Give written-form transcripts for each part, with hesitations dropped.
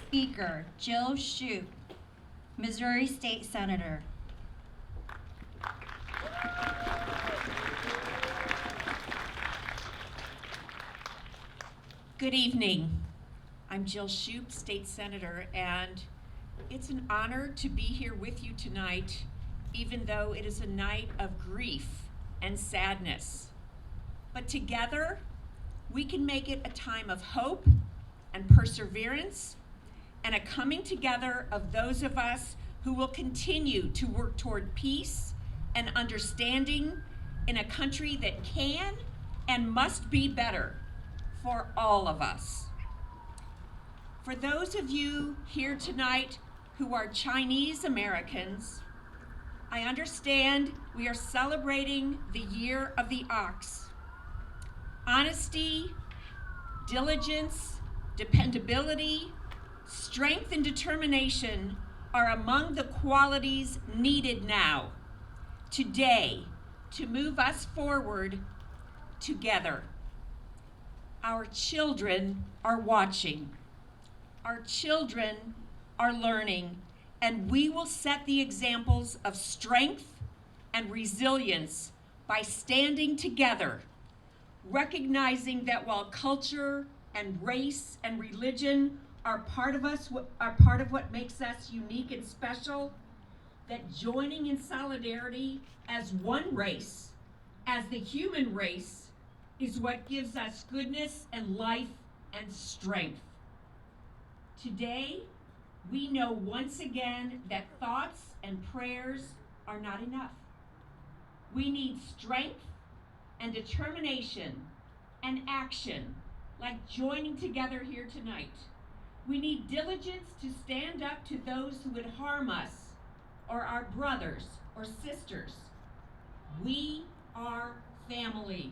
speaker, Jill Shoup, Missouri State Senator. Good evening. I'm Jill Shoup, State Senator, and it's an honor to be here with you tonight, even though it is a night of grief and sadness. But together, we can make it a time of hope and perseverance and a coming together of those of us who will continue to work toward peace and understanding in a country that can and must be better for all of us. For those of you here tonight who are Chinese Americans, I understand we are celebrating the Year of the Ox. Honesty, diligence, dependability, strength, and determination are among the qualities needed now, today, to move us forward together. Our children are watching. Our children are learning, and we will set the examples of strength and resilience by standing together, recognizing that while culture and race and religion are part of what makes us unique and special, that joining in solidarity as one race, as the human race, is what gives us goodness and life and strength. Today, we know once again that thoughts and prayers are not enough. We need strength and determination and action, like joining together here tonight. We need diligence to stand up to those who would harm us or our brothers or sisters. We are family.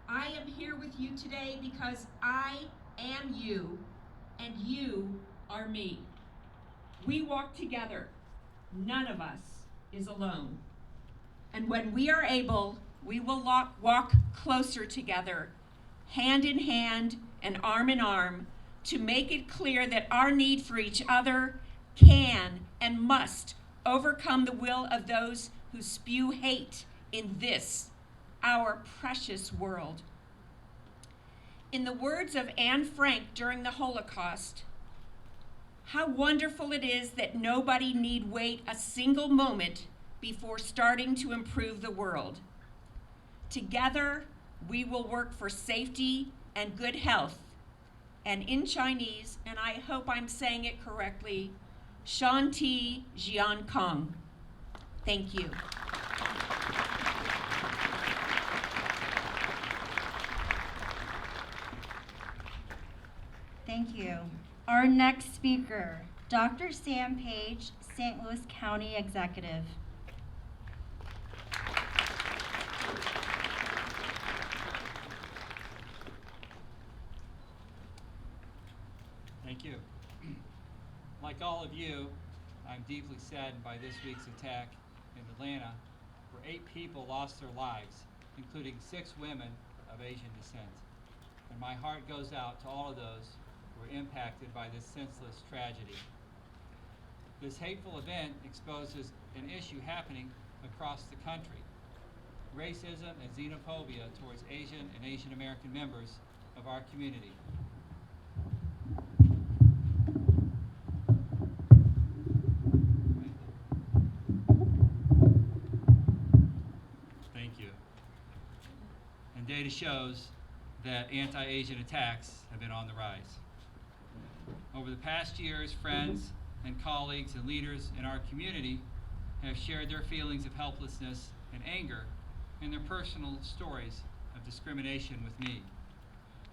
I am here with you today because I am you and you are me. We walk together. None of us is alone. And when we are able, we will walk closer together, hand in hand and arm in arm, to make it clear that our need for each other can and must overcome the will of those who spew hate in this, our precious world. In the words of Anne Frank during the Holocaust, how wonderful it is that nobody need wait a single moment before starting to improve the world. Together, we will work for safety and good health. And in Chinese, and I hope I'm saying it correctly, Shanti Jian Kong. Thank you. Thank you. Our next speaker, Dr. Sam Page, St. Louis County Executive. Thank you. Like all of you, I'm deeply saddened by this week's attack in Atlanta, where 8 people lost their lives, including 6 women of Asian descent. And my heart goes out to all of those who were impacted by this senseless tragedy. This hateful event exposes an issue happening across the country: racism and xenophobia towards Asian and Asian American members of our community. Thank you. And data shows that anti-Asian attacks have been on the rise. Over the past years, friends and colleagues and leaders in our community have shared their feelings of helplessness and anger and their personal stories of discrimination with me.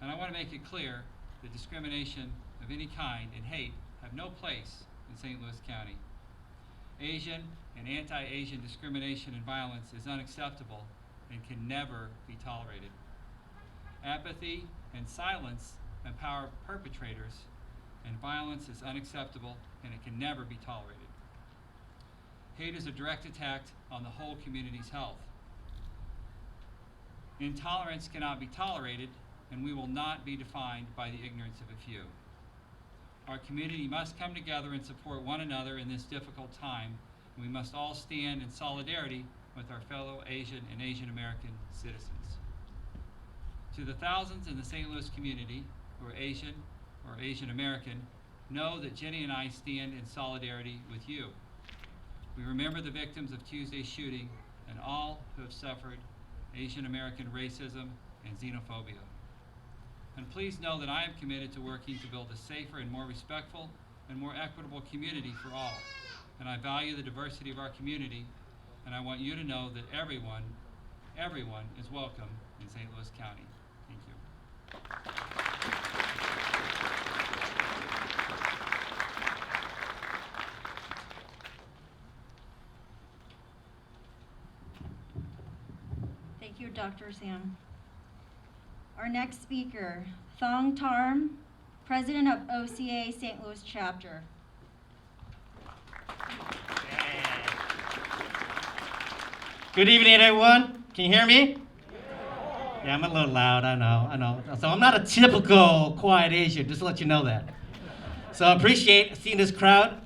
And I want to make it clear that discrimination of any kind and hate have no place in St. Louis County. Asian and anti-Asian discrimination and violence is unacceptable and can never be tolerated. Apathy and silence empower perpetrators, and violence is unacceptable and it can never be tolerated. Hate is a direct attack on the whole community's health. Intolerance cannot be tolerated, and we will not be defined by the ignorance of a few. Our community must come together and support one another in this difficult time. We must all stand in solidarity with our fellow Asian and Asian American citizens. To the thousands in the St. Louis community who are Asian or Asian American, know that Jenny and I stand in solidarity with you. We remember the victims of Tuesday's shooting and all who have suffered Asian American racism and xenophobia. And please know that I am committed to working to build a safer and more respectful and more equitable community for all. And I value the diversity of our community, and I want you to know that everyone is welcome in St. Louis County. Thank you. Thank you, Dr. Sam. Our next speaker, Thong Tarm, President of OCA St. Louis Chapter. Good evening, everyone. Can you hear me? Yeah, I'm a little loud, I know. So I'm not a typical quiet Asian, just to let you know that. So I appreciate seeing this crowd.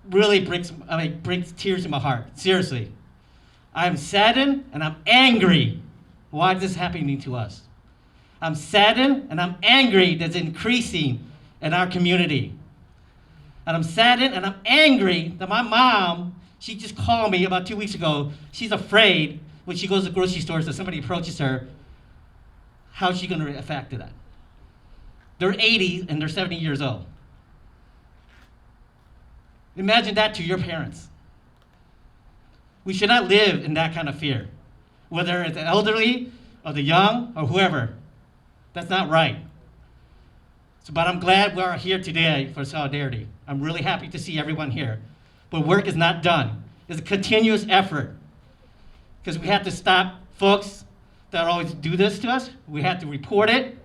Really brings tears to my heart, seriously. I'm saddened and I'm angry why this is happening to us. I'm saddened and I'm angry that's increasing in our community. And I'm saddened and I'm angry that my mom, she just called me about 2 weeks ago. She's afraid when she goes to grocery stores that somebody approaches her, how's she going to react to that? They're 80 and they're 70 years old. Imagine that to your parents. We should not live in that kind of fear, whether it's the elderly or the young or whoever. That's not right. But I'm glad we are here today for solidarity. I'm really happy to see everyone here. But work is not done. It's a continuous effort. Because we have to stop folks that always do this to us. We have to report it.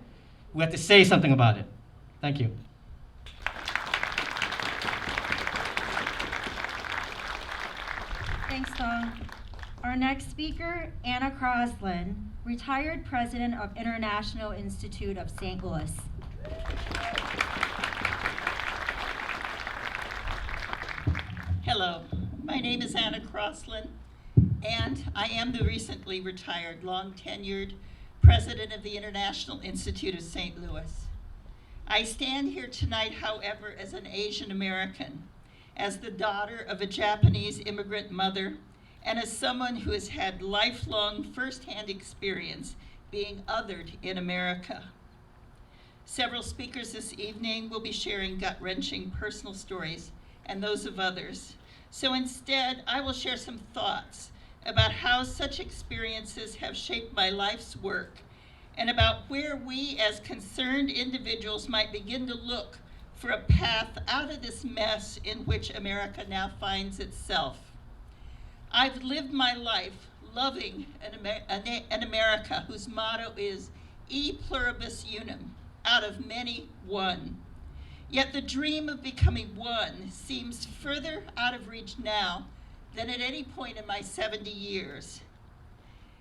We have to say something about it. Thank you. Thanks, Thong. Our next speaker, Anna Crosland, retired president of International Institute of St. Louis. Hello, my name is Anna Crosland, and I am the recently retired, long-tenured president of the International Institute of St. Louis. I stand here tonight, however, as an Asian American, as the daughter of a Japanese immigrant mother, and as someone who has had lifelong firsthand experience being othered in America. Several speakers this evening will be sharing gut-wrenching personal stories and those of others. So instead, I will share some thoughts about how such experiences have shaped my life's work and about where we as concerned individuals might begin to look for a path out of this mess in which America now finds itself. I've lived my life loving an America whose motto is E pluribus unum, out of many, one. Yet the dream of becoming one seems further out of reach now than at any point in my 70 years.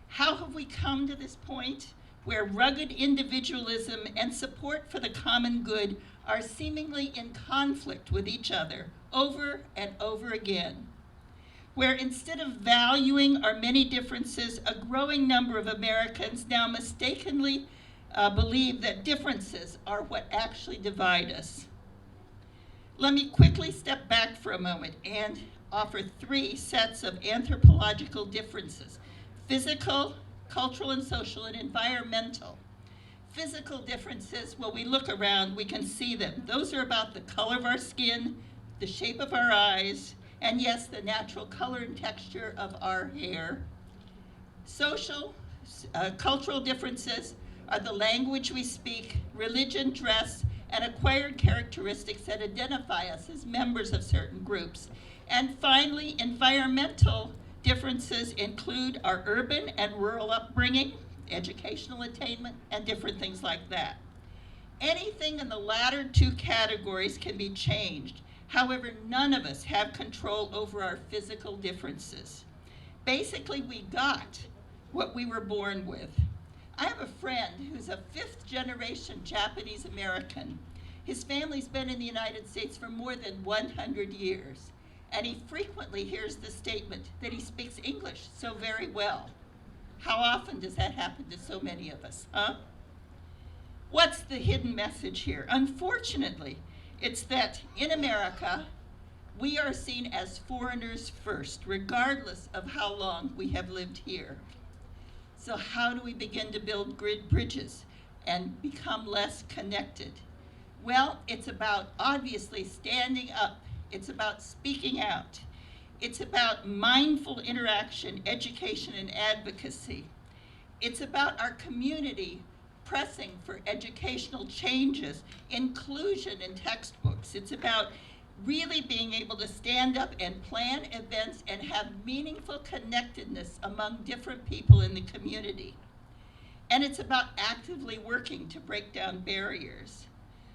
How have we come to this point where rugged individualism and support for the common good are seemingly in conflict with each other over and over again? Where instead of valuing our many differences, a growing number of Americans now mistakenly believe that differences are what actually divide us. Let me quickly step back for a moment and offer 3 sets of anthropological differences: physical, cultural and social, and environmental. Physical differences, when we look around, we can see them. Those are about the color of our skin, the shape of our eyes, and yes, the natural color and texture of our hair. Social, cultural differences are the language we speak, religion, dress, and acquired characteristics that identify us as members of certain groups. And finally, environmental differences include our urban and rural upbringing, educational attainment, and different things like that. Anything in the latter 2 categories can be changed. However, none of us have control over our physical differences. Basically, we got what we were born with. I have a friend who's a 5th generation Japanese American, His family's been in the United States for more than 100 years, and he frequently hears the statement that he speaks English so very well. How often does that happen to so many of us, huh? What's the hidden message here? Unfortunately, it's that in America, we are seen as foreigners first, regardless of how long we have lived here. So how do we begin to build bridges and become less connected? Well, it's about obviously standing up. It's about speaking out. It's about mindful interaction, education, and advocacy. It's about our community pressing for educational changes, inclusion in textbooks. It's about really being able to stand up and plan events and have meaningful connectedness among different people in the community. And it's about actively working to break down barriers.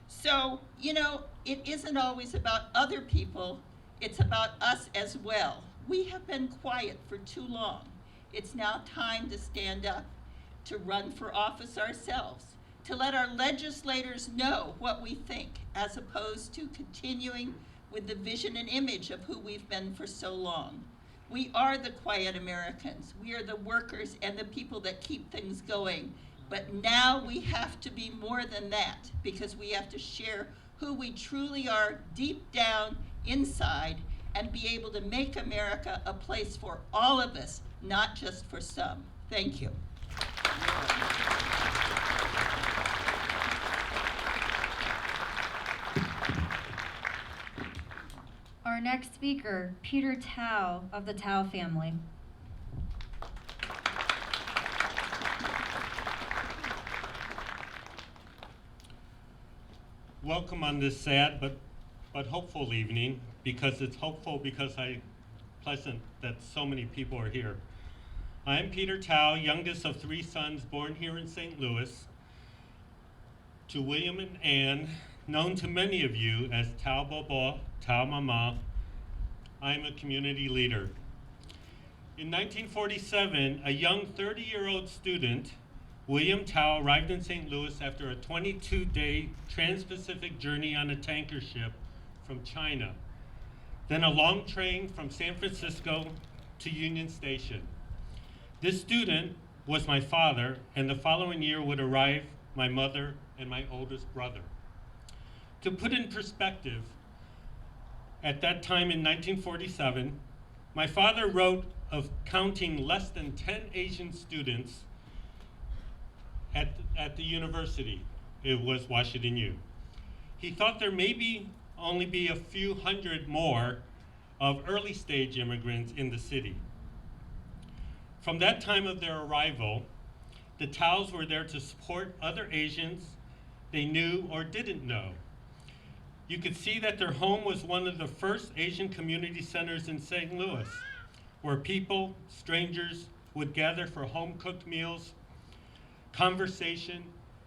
So, it isn't always about other people, it's about us as well. We have been quiet for too long. It's now time to stand up, to run for office ourselves, to let our legislators know what we think, as opposed to continuing with the vision and image of who we've been for so long. We are the quiet Americans. We are the workers and the people that keep things going. But now we have to be more than that, because we have to share who we truly are deep down inside and be able to make America a place for all of us, not just for some. Thank you. Our next speaker, Peter Tao of the Tao family. Welcome on this sad but hopeful evening, because it's hopeful because pleasant that so many people are here. I am Peter Tao, youngest of 3 sons born here in St. Louis, to William and Ann, known to many of you as Tao Bobo, Tao Mama. I am a community leader. In 1947, a young 30-year-old student, William Tao, arrived in St. Louis after a 22-day trans-Pacific journey on a tanker ship from China, then a long train from San Francisco to Union Station. This student was my father, and the following year would arrive my mother and my oldest brother. To put in perspective, at that time in 1947, my father wrote of counting less than 10 Asian students at the university. It was Washington U. He thought there only be a few hundred more of early stage immigrants in the city. From that time of their arrival, the Taos were there to support other Asians they knew or didn't know. You could see that their home was one of the first Asian community centers in St. Louis, where people, strangers, would gather for home-cooked meals, conversation,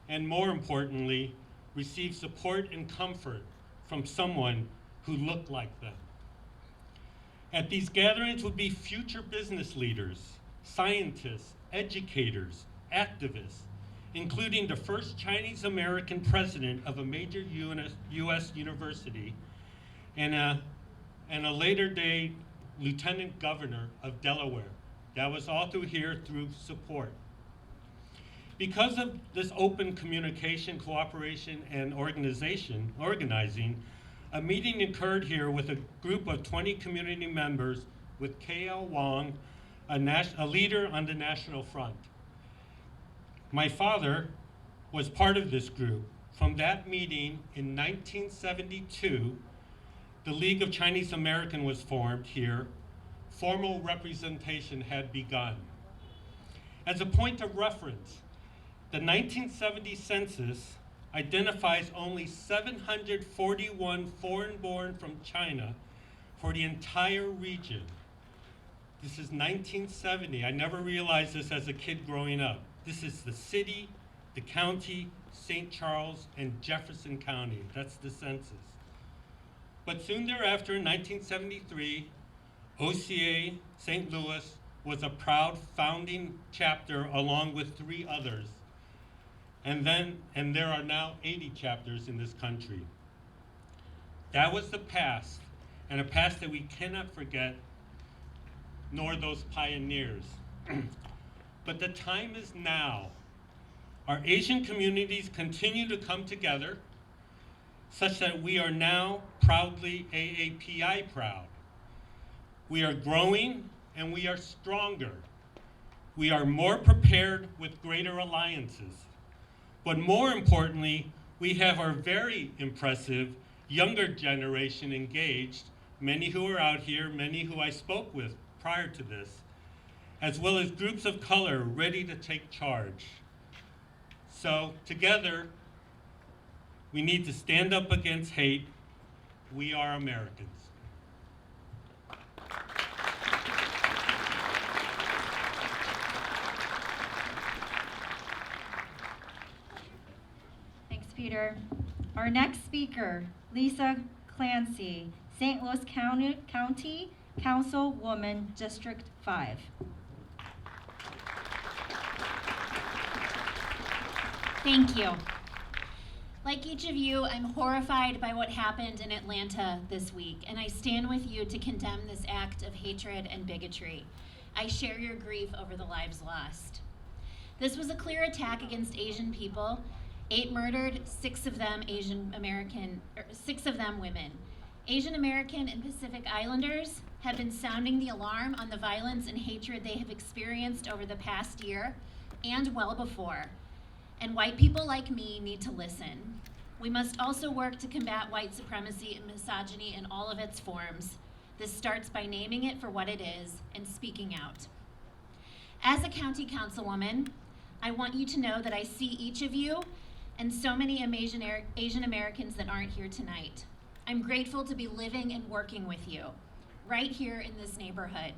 and more importantly, receive support and comfort from someone who looked like them. At these gatherings would be future business leaders, scientists, educators, activists, including the first Chinese American president of a major U.S. university, and a later day lieutenant governor of Delaware. That was all through here through support. Because of this open communication, cooperation, and organizing, a meeting occurred here with a group of 20 community members with K.L. Wong, a leader on the National Front. My father was part of this group. From that meeting in 1972, the League of Chinese American was formed here. Formal representation had begun. As a point of reference, the 1970 census identifies only 741 foreign-born from China for the entire region. This is 1970. I never realized this as a kid growing up. This is the city, the county, St. Charles, and Jefferson County. That's the census. But soon thereafter, in 1973, OCA St. Louis was a proud founding chapter along with 3 others. and there are now 80 chapters in this country. That was the past, and a past that we cannot forget, nor those pioneers. But the time is now. Our Asian communities continue to come together such that we are now proudly AAPI proud. We are growing and we are stronger. We are more prepared with greater alliances. But more importantly, we have our very impressive younger generation engaged, many who are out here, many who I spoke with prior to this, as well as groups of color ready to take charge. So together, we need to stand up against hate. We are Americans. Thanks, Peter. Our next speaker, Lisa Clancy, St. Louis County Councilwoman, District 5. Thank you. Like each of you, I'm horrified by what happened in Atlanta this week, and I stand with you to condemn this act of hatred and bigotry. I share your grief over the lives lost. This was a clear attack against Asian people. 8 murdered, 6 of them women. Asian American and Pacific Islanders have been sounding the alarm on the violence and hatred they have experienced over the past year and well before. And white people like me need to listen. We must also work to combat white supremacy and misogyny in all of its forms. This starts by naming it for what it is and speaking out. As a county councilwoman, I want you to know that I see each of you and so many Asian Americans that aren't here tonight. I'm grateful to be living and working with you, right here in this neighborhood.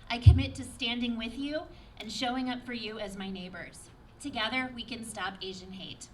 I commit to standing with you and showing up for you as my neighbors. Together, we can stop Asian hate.